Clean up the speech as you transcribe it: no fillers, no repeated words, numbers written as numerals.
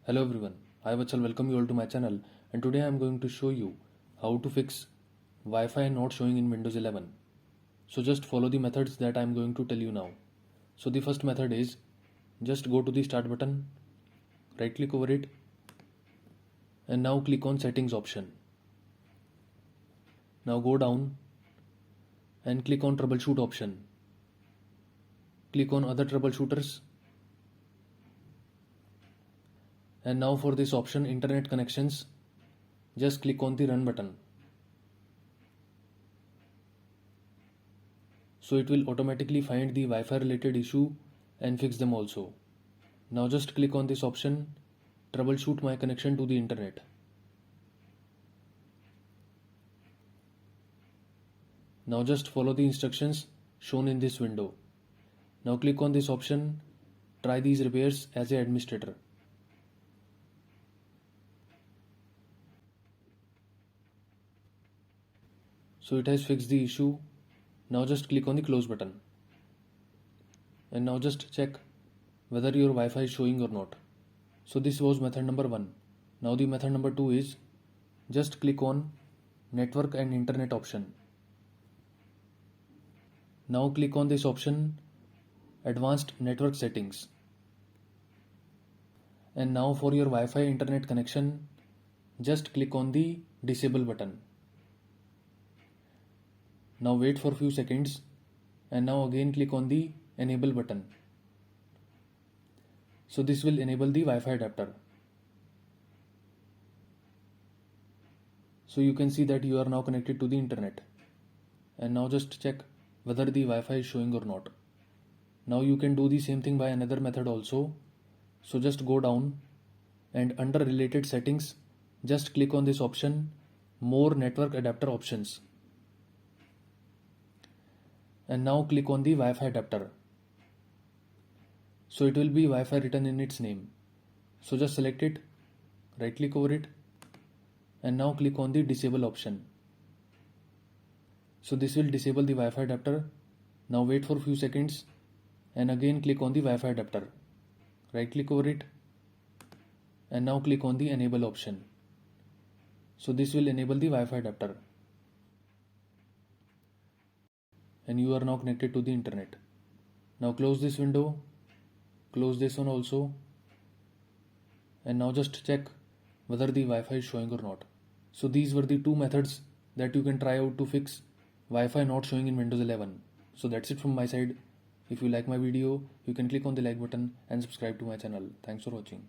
Hello everyone, I Vachal welcome you all to my channel, and today I am going to show you how to fix Wi-Fi not showing in Windows 11. So just follow the methods that I am going to tell you now. So the first method is just go to the start button, right click over it, and now click on settings option. Now go down and click on troubleshoot option. Click on other troubleshooters. And now for this option internet connections, just click on the run button. So it will automatically find the Wi-Fi related issue and fix them also. Now just click on this option, troubleshoot my connection to the internet. Now just follow the instructions shown in this window. Now click on this option, try these repairs as an administrator. So it has fixed the issue. Now just click on the close button. And now just check whether your Wi-Fi is showing or not. So this was method number 1. Now the method number 2 is just click on network and internet option. Now click on this option advanced network settings. And now for your Wi-Fi internet connection, just click on the disable button. Now wait for few seconds and now again click on the enable button. So this will enable the Wi-Fi adapter. So you can see that you are now connected to the internet. And now just check whether the Wi-Fi is showing or not. Now you can do the same thing by another method also. So just go down and under related settings, just click on this option, more network adapter options. And now click on the Wi-Fi adapter. So it will be Wi-Fi written in its name. So just select it, right click over it, and now click on the disable option. So this will disable the Wi-Fi adapter. Now wait for few seconds and again click on the Wi-Fi adapter. Right click over it and now click on the enable option. So this will enable the Wi-Fi adapter. And you are now connected to the internet. Now close this window, close this one also, and now just check whether the Wi-Fi is showing or not. So these were the two methods that you can try out to fix Wi-Fi not showing in Windows 11. So that's it from my side. If you like my video, you can click on the like button and subscribe to my channel. Thanks for watching.